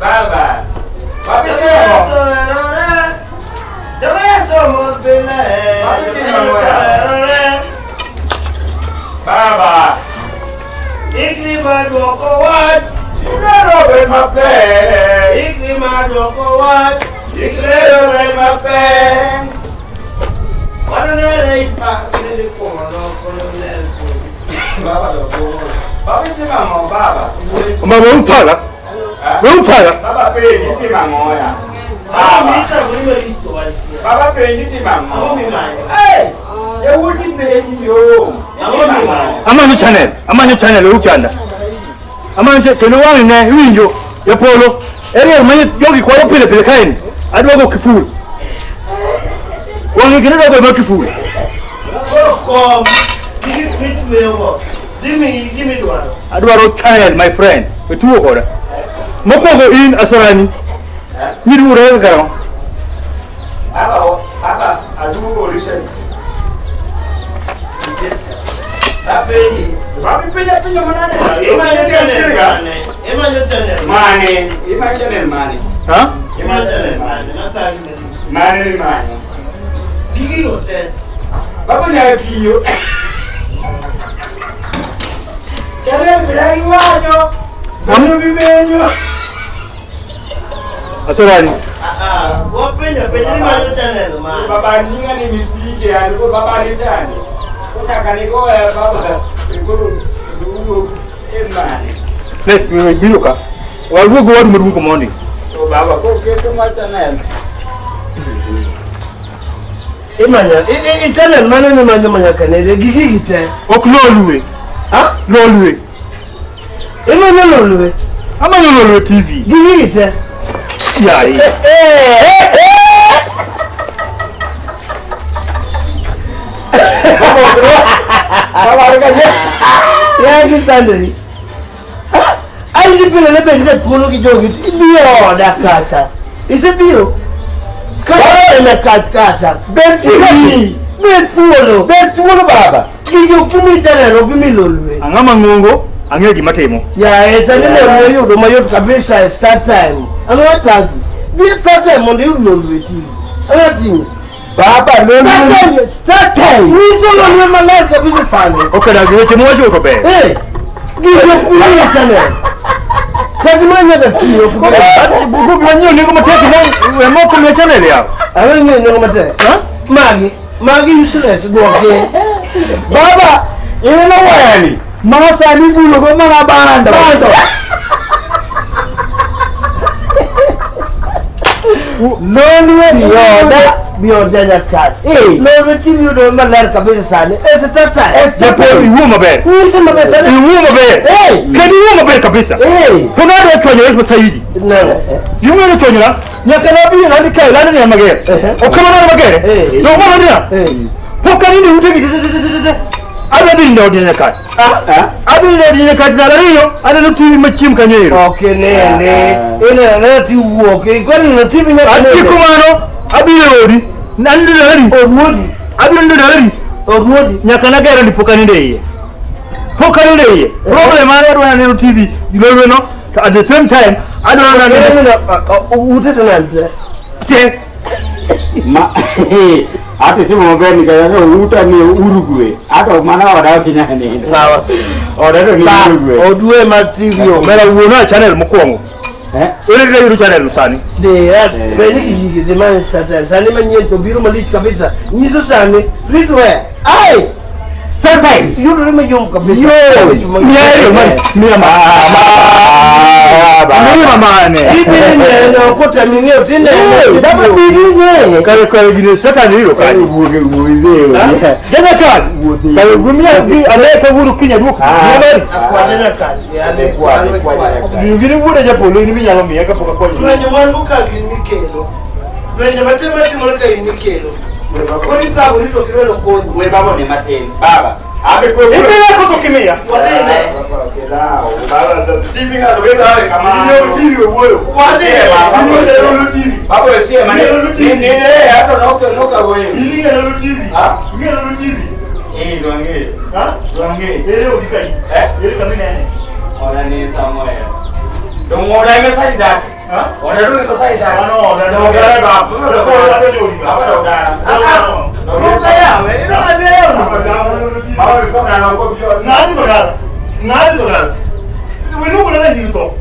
Baba, Baba, Ignima doko wat, Ignero be mape, Ignima doko wat, Ignero be mape. What are they? Baba, Baba, pay you Mamoya. Baba, pay you Mamoya. Hey, you wouldn't pay you. I'm on your channel, look at that. I'm on the one in there, you polo. Area money, yogi quality of the kind. I don't go to food. When you get over to food. Give me the one. I do a child, my friend, with 2 of them. Moko in Asarani. You do whatever. I do listen. Money. Huh? Money. Baba ya kiyo. Chale bilagi wajo. Namu bibenyo. Asarani. Wapenya ni majo channel ma. Baba ninga ni misike aliko baba ni chani. Kutaka niko ya baba. Nguru emani. Ne biruka. Walwo wadu muruko mondi. So baba ko keto ma channel. Imanya, channel mana ni manya kanele gigi gite. Okloluwe. Ha? Loluwe. Imanya loluwe. Amanya loluwe TV. Gigi gite. Yai. Baba kaje. Ya gitandri. Ai jipele le bende tolo ki jogi. Ibiyo da kacha. Ise biyo. Kaya na kacha. Betuolo baba. Gijo kimi tena kimi lolwe. Angama ngongo, angeki matemo. Ya esa nile yudo mayot kabisa start time. Angama tagi. This start time on the lolwe ti. Angati. Baba lolwe start time. Hizo lolwe malaka kabisa sana. Okay, na gicho moja uko be. Gijo kimi tena. Kati mwenye da kiyo. Buku wanyo niko mateki na wemo kwa channel yao. Awe niko mateki. Ha? Magi useless go okay. Baba, ina na wani. Masa ni bulo ko mga banda. Lolwe yoda bioda kat. Lolwe TV do malar kabisa sana. Esa tata. Esa iwuma be. Esa mabe sana. Iwuma be. Kadi iwuma be kabisa. Kuna da tonyo ko sayidi. Nana. Iwuma da tonyo la. Nyakana bi na dikai la ni magere. O kama na magere. Do ko na. Pokani ni udegi. Ada din do dia kat. Ada din dia kat na riyo. Ada no TV machim kanyero. Okay ne. Ina na ti wo ke kon na TV na. Ati kumano. Abiyori. Nandu dari. Orodi. Abiyondu dari. Orodi. Nyakana gera ndi pokani ndeye. Pokani ndeye. Problem ana ro na TV. Dilwe no. At the same time, I don't know. Utete nante. Te. Hata timu mabeni kana uta ni Uruguay. Hata mana wada kinyane. Sawa. Orero ni Uruguay. Odue mativio. Mera uona channel mukongo. Ile ile channel musani. Beni kijiji demani starter. Sani manyeto biro malik kabisa. Nizo sani. Ritwe. Ai. Start time. Yule mjom kabisa. Mira mane. Ibi na kota mingeo tena. Dapo bilinye. Kale gine sata nilo kale. Jaga kan. Kale gumia aleka buru kinya duka. Akwadena kazi. Ale kwa. Ngine bure japo ni minya mami akapoka kwa. Kwenye mwanguka kinikelo. Kwenye matema timoleka inikelo. Kuri baba ulito kirolo koni. Wewe baba ni mateni. Baba. Abe kwa hivi yako tukimia. Wadene. Baba TV ngalo wewe kama. Ndio TV wewe. Wadene. Ndio TV. Baba wewe mane. Ni hata noka wewe. Ili ngalo TV. Ah? Ngalo TV. Duange. Ha? Duange. Udikai. Ile kama nani? Ona ni Samuel. Dongoda imesaida. Ha? Ona ndio imesaida. No, ndio baba. Ndoka yawe, ino abeo. Baba bikona na uko bjo. Nazi dolala. Wewe kuna nini to?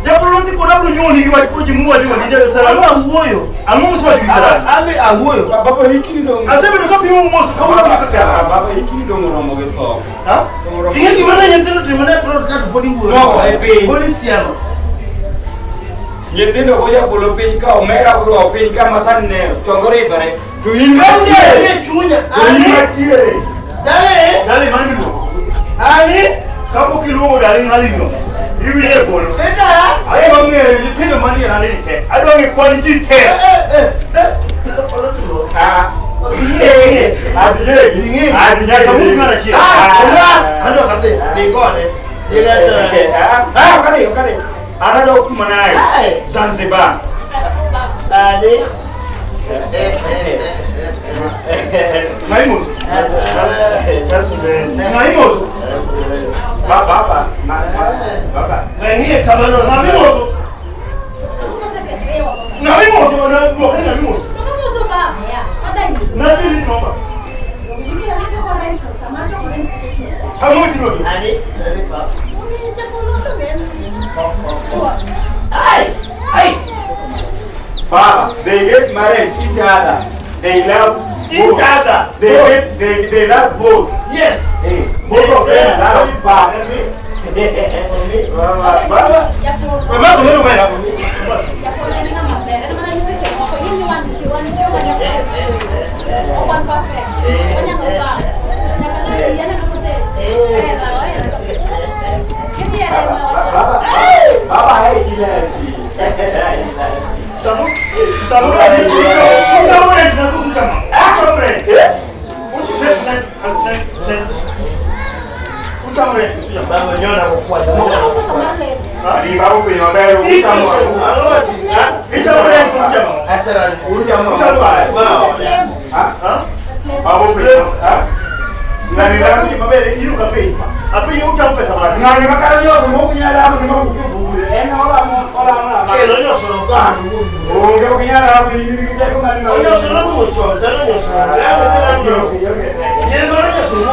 Japo lozi kuna bro nyoni kiba kuji muwa ndio ndio sala. Anguyo. Anguyo swa ndio sala. Ame anguyo. Baba hiki ndo. Aseme ndo kapi mu mosu kama ndo kaka. Baba hiki ndo ngoro geto. Ha? Hiki mana nyentendo timana pro katu bodi nguo. No, epi. Polisi yano. Nyetendo koja polo pin ka omera ko pin ka masanne chongore tore. Tu hinga ye chunya. Ani tiere. Dale mani ndo. Ani kapo kilugo dale ngali ndo. Hivi ye polo. Seta. Aye bange nyetendo mani ya nani te. Adonge quality te. Ah. Adiye kamu kana chi. Ando kate. Ngone. Yega sara. Kare. Ana do kumanai. Zanzibar. Ade. Maimu. Maimu. Baba. Ngie kamano na mimoso. Na mimoso na bloke na mimoso. Na dili nomba. Kamu tino. Ade. Baba, they get married each other. They love each other. They love both. Yes. Hey, both of them love Baba. Baba. Mama kumero bwana. Baba hai gila. Samu tadi. Samu ni tunakusu chama. Samu ni. Uchi net. Utamu ni. Baba nyona kwa. Ni babu kwenye mabelo utamu. Itamu ni kusu chama. Asara. Utamu. Ha? Babu kwenye. Ha? Nani nani mabele iluka pei. Apo hiyo utamu pesa bana. Nani makala yote mo kunyala hapo ni mambo kuvuja. Ola. Kelo nyoso ndo kwa. Ngeke kunyala hapo ni nini kwa nani. Nyoso ndo mucho. Zero nyoso. Tena nyo. Yeye ndo nyoso ndo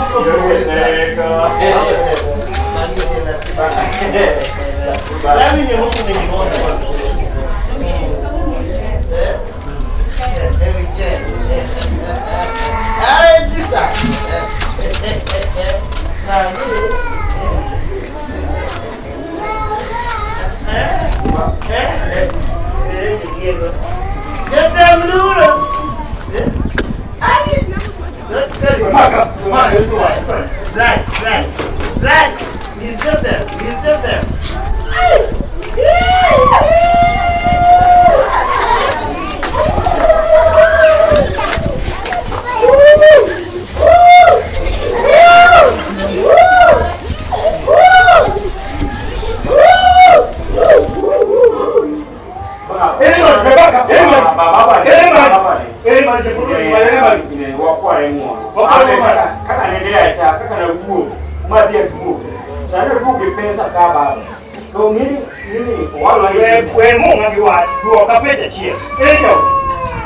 kwa. Nani ni mtu mwenye ngoma. Ai tisa. Right. He's Joseph.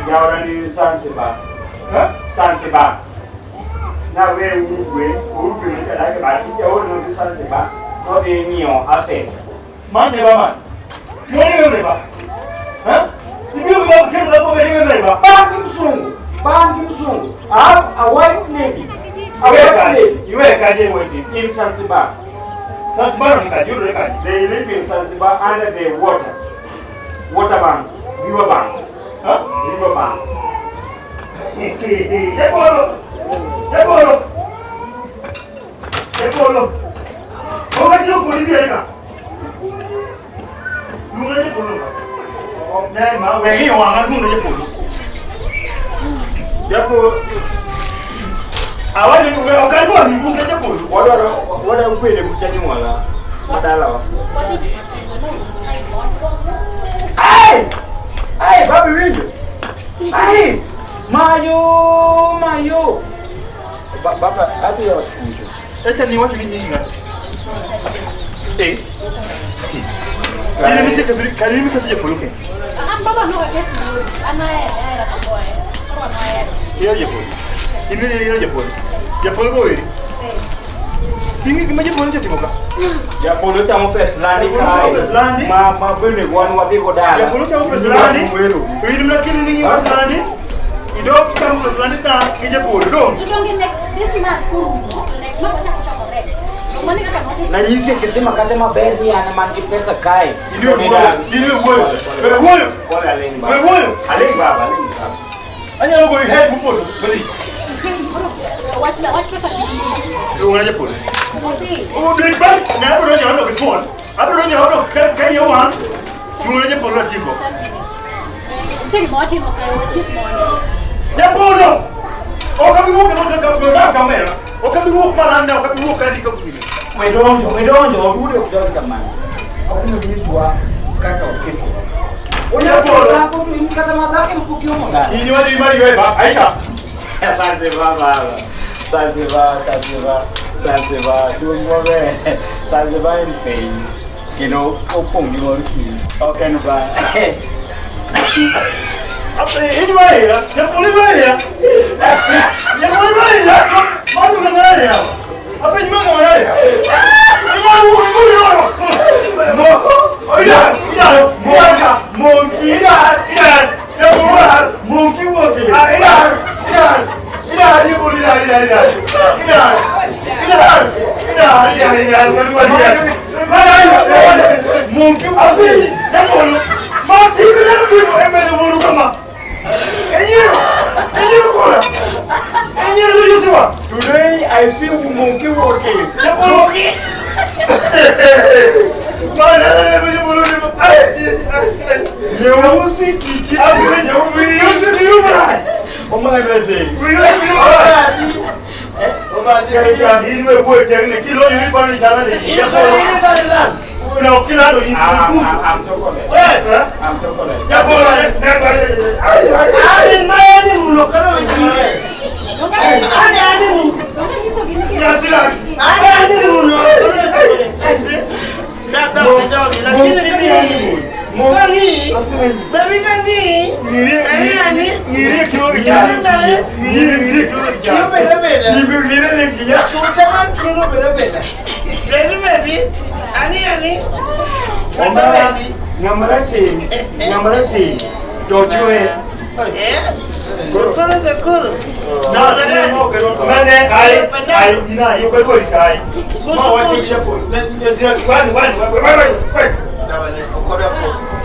Ya ora ni Zanzibar. Zanzibar. Na we Uruguay ni kada ke ba ti o no Zanzibar. No de niyo ase. Man de ba man. Mo de ba. Ibu ba ke da ko beri me ba. Bang Kim Sung. A white lady. A white lady. You are kaje waiting In Zanzibar. Zanzibar ni kaje ro kaje. They live in Zanzibar under the water. Water bank. River bank. River bank. Jepolo. Kau kan jauh kau dia kan? Lu kan Jepolo kan? Oh, ni mah wehi orang kan lu Jepolo. Jepolo. Awak ni orang kan lu ni bukan Jepolo. Wada ukwe de buchani wala. Madala. Ai, babi windu. Ai, mayo. Baba, kati ya watu. Acha ni watu nyingi ngata. Ini mesti kali Jepolo ke? Baba no ke. Ana boy. Iya Jepolo. Ini Jepolo. Jepolo boy. Pingi kemana Jepolo jadi muka? Jepolo tamu peslani kai. Ma bene wan wabi kodala. Jepolo tamu peslani. Ini mungkin ini peslani. Ido tamu peslani ta ke Jepolo dong. Tudonge next this month next month acha kuchokore. Mani kaka masi. Na nyinyi kisema kata maberni ana mangi pesa kai. Ini woyo. Wala alengi baba. Woyo. Alengi baba. Anya logo head bupoto. Bali. Watch pesa. Lu ngana Jepolo. Moti. Oh, duit bang. Na bro jangan nak ketuan. Abro jangan nak kai yawan. Lu ngana Jepolo tiko. Cheki moti mo kai cheki mo. Jepolo. Oh, kami buka kamera. Oh, kami buka malanda, kami buka di kami. Mwedonjo, wabude kudonjo kamani. Hakuna vitu wa kaka ukito. Jepolo. Hapo tu imkata matake mkukio monga. Ini wadi mari wewe ba. Aika. Asante baba. Zanzibar, doing more. Zanzibar in pain. You know, opong di luar kiri. Okay, no ba. Apa ini mana ya? Jepolo mana ya? Jepolo mana ya? Mana tu mana ya? Apa ini mana ya? Today I see monkey walking. Seguro.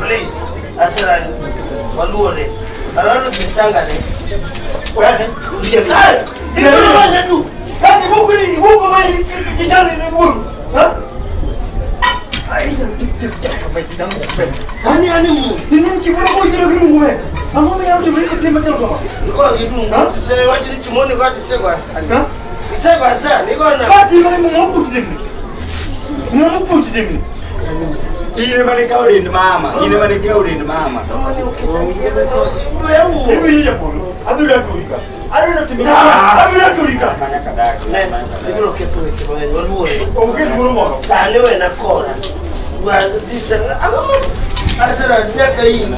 Please, asirani waluone. Arano bisangane. Kwani? Ni wewe tu. Kani huko mali kijana ni ngumu. Aina ani mu. Ni chibura ko jira kimu ngwe. Amo ya mtu mliko tema tena kama. Iko kitu tuse wajiri chimoni kwa tisegwa sana. Isegwa sana niko na. Kati ngale mu ngoku timi. Ngoku timi. Ini mana kau di mama. Hivi ni Jepolo. Adula kulika. Adula kulika. Banyak kadang. Ndio kitu kitu waluone. Onge turumo. Salewe na kora. Well, this is I said, I'm not going to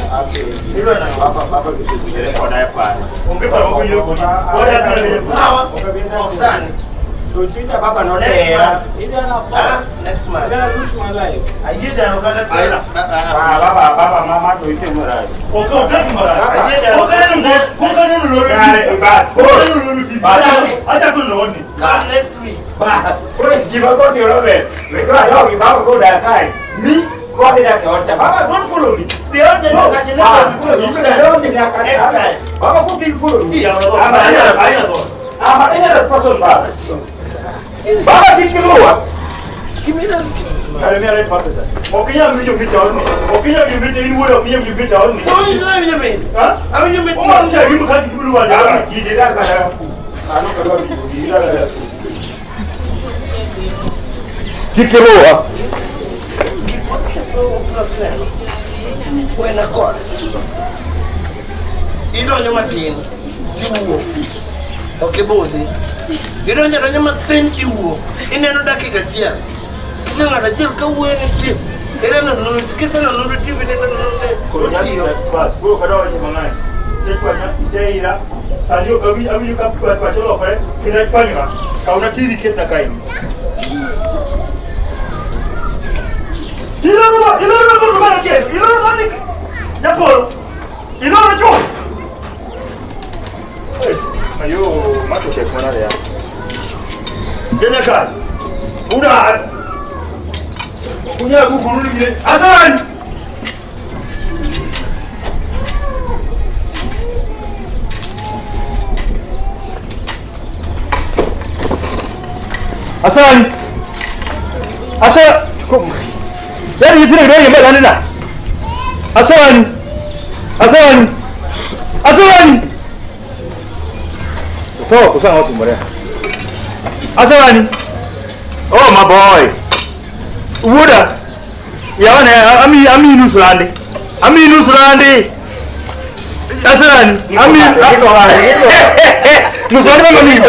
Papa kusikujele kwa daipa. Ungepa wako yoko. What happened? Oxan. So tuita papa no there. Ida na fa. Next month. Ida lose my life. Ayida okada tena. Baba mama to ite morai. Oko black mara. Ayida okada ndo kokada ndo lori. Kokada ndo lori. Acha kunoni. Come next week. Ba. Oi giba ko ti robe. We go dog baba go that time. Me go there ke orcha. Baba don't follow me. The other no catch next time. Baba go big follow me. Ayana do. Ini ada person Baba. Baba dikeluar. Kimira. Kare mi alai pata sa. Okinya mi jo bita oni. Okinya mi bita ini wodo okinya mi bita oni. No isla mi jame. Ha? Ami jame. Oma nja himu kati kibuluwa da. Gidi da kada. Anu kada gidi da kada. Dikeluar. Buena cosa. Idonyo matin. Tiwo. Okay, bodi. Idonyo matin tiwo. Ineno dakika chia. Kisa ngada jil ka wene tip. Kira na lulu kisa na lulu tip ni na lulu. Kolonyasi bas. Buru kada wa chemangani. Sekwa nya iseira. Sanyo abi yuka kwa cholo kare. Kina panywa. Kauna TV ketna kai. Iloro ko rumara ke. Iloro ko ni. Japol. Iloro jo. Ayo, mato ke kona ya. Genya kan. Udah. Punya aku guru ni. Hasan. Hasan. Hasan. Dari sini dari mbak sana. Hasan. Hasan. Hasan. Oh, kusang watu mbaya. Hasan. Oh, my boy. Uda. Yawana ami nusulande. Ami nusulande. Hasan. Ami nusulande mami.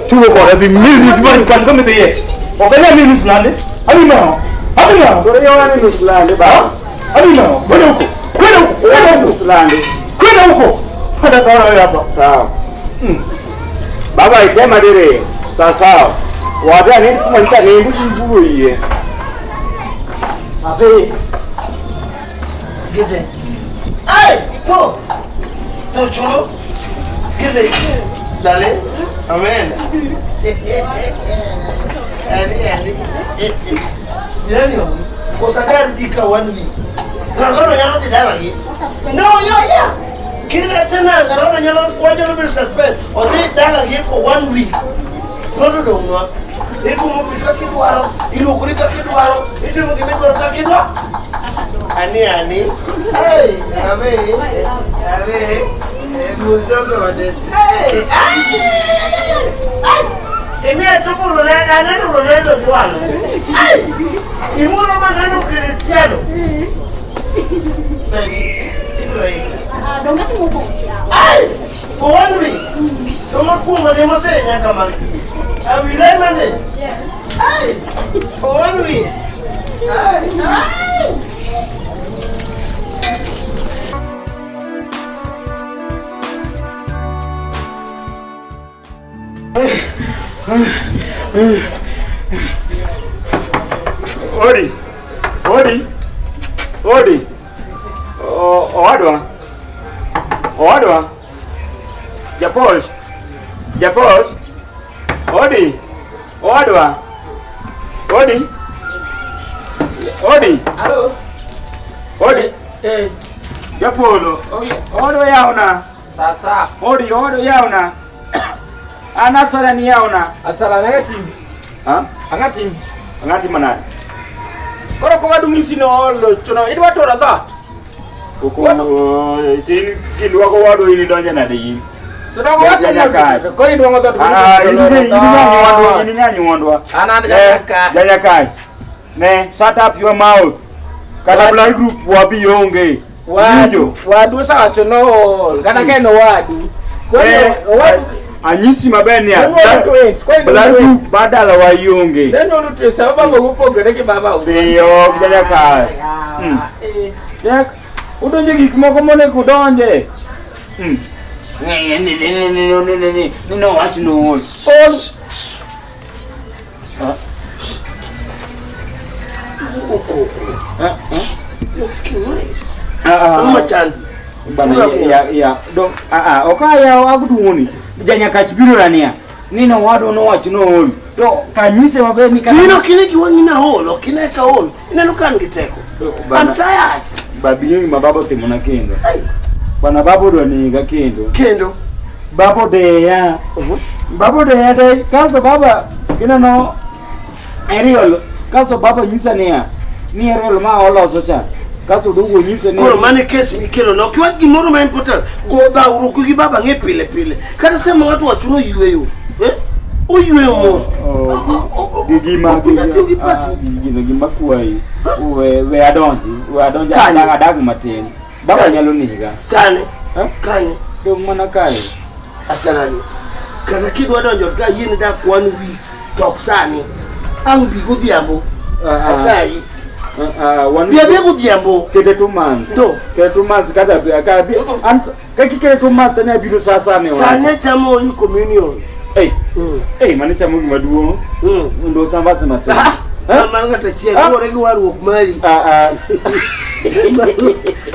Tuvo kora di mil di pan come te ye. O kanya mi nusulande. Ami ma. Ami ma. Kore yawana nusulande ba. Ami ma. Kwenda huko. Hada kawa hapa. Sawa. Baba ikema dire. Sasa. Wada ni kumanta ni ndugu iye. Abe. Gede. Ay, so. Chulo. Gede. Dale. Amen. Ali. Jirani wangu. Kosadari jika wanli. Ngaro nyalo tidala hii. No, yeah. Kila tena ngaro nyalo wajalo bil suspend. Odi dala hii for 1 week. Todo dongwa. Iku mupika kidwaro, ilu kulika kidwaro, itu mukimidwaro ka kidwa. Ani. Hey, abe. Muzoko wade. Hey. Emi atupo rolenda, anano rolendo dualo. Ay. Imuno manano cristiano. Don't get to move. Ay! For 1 week. Toma kuma de masenya kama. Abi lemane. Yes. Ay! For 1 week. Ay! Odi. Owadwa. Japos. Odi. Owadwa. Odi. Hello. Odi. Japolo. Owadwa yauna. Sasa. Odi yauna. Anasara ni yauna. Asala ngati. Ha? Angati mana? Koro ko wadu misino lo chono idwa to radha. Kuku tin wako wadu ini donja na de. Tuna wacha nyaka. Ko idwa ngodo. Ini nyanyuondwa. Ana nyaka. Janyaka. Ne, shut up your mouth. Kata blood group wabi yonge. Wadu sa chono. Kana keno wadu. Wadu anyisi maber ni badala wayonge neno to sa baba upogore gi baba yo jaja ka yak udonje gik moko mone kudonje no watch no bana ya dong okaya aguduni janya kachbiro rania nino wado no watch no to kanyise wabe tino kile kiwangi na holo kile ka holo ineno kan giteko I'm tired babi mababo temona kendo bana babo do ni ga kendo babo de ya dai kaso baba no eriol kaso baba nyisa ne ni eriol ma olo socha kaso dugo nyisa ne ko mane kesi mikelo no kwa gimoro ma important go ba uruku gi baba ngepile pile kada sema watu wachuno yueyo uyueyo mo gigima kuai we adonji adag matin baba nyalo niga sane kanye do mana kai asarani kada kidwa donjo ka yin da kwan wi tok sani ang bi godhiambo asai bia godhiambo kete tuman kada ka bi an ka kete tuman tane biro sasa me wa sane chamo yu communion mane chamo maduo ndo tambata mate manga tachie gore gi waruok mari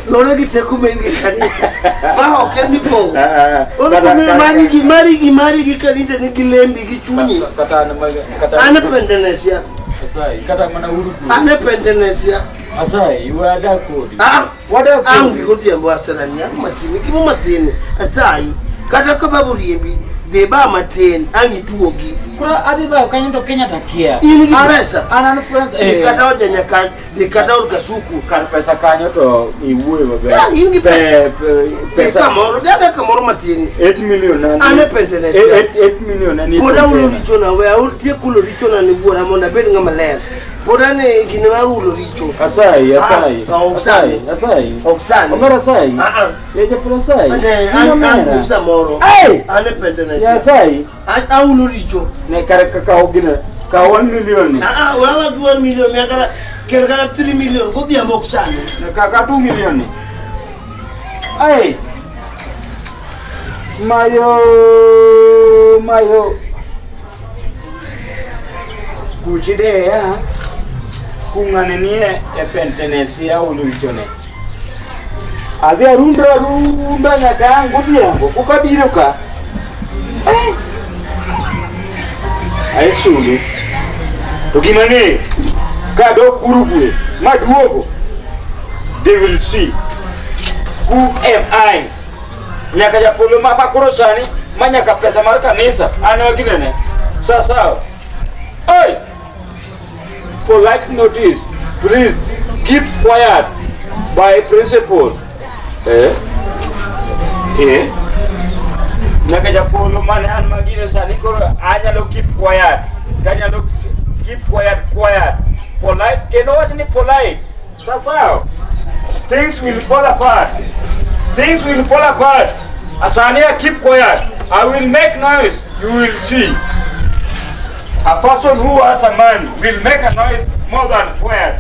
lore gi teku mengi kanisa ba okendi po mari gi kanisa ni gilembi gi chunyi kata ana pendenesia asai kata mana urudu ana pendenesia asai wada kodi wada kodi godhiambo asarani matini kimo matini asai kata kababu riembi deba matin ani tuogi kura adiba kanyo Kenya takia ili pesa ana friends kata oja nyaka kata urkasuku kan pesa kanyo to iwuwe babe ili pesa moro gabe kamoro matin 8 million ane pentenesia 8 million ani poda ulo richo we ultie kulo richo na ni bora monda bed ngama ler poda ne gine ma ulo richo asai oksani sai yeje pula sai ane moro ane pentenesia ya sai ulo richo ne karaka ka ogina ka 1 million ni wawa 1 million me kara kergara 3 million ko biya moksani ne ka 2 million ni mayo kuchide ya kungane ni pentenesia uluchone ade runda na dangu diambo kukabiruka sulu to gimane kado kurugwe maduogo they will see who am I nyaka japolo mapa korosani manyaka pesa mar kanisa ana ginene sasa polite notice, please keep quiet by principle. Nakajapolo mane an magina sani koro anyalo keep quiet. Kanyalo keep quiet. Polite, keno wajini polite. Sasa things will fall apart. Asania keep quiet. I will make noise. You will see. A person who has a man will make a noise more than quiet.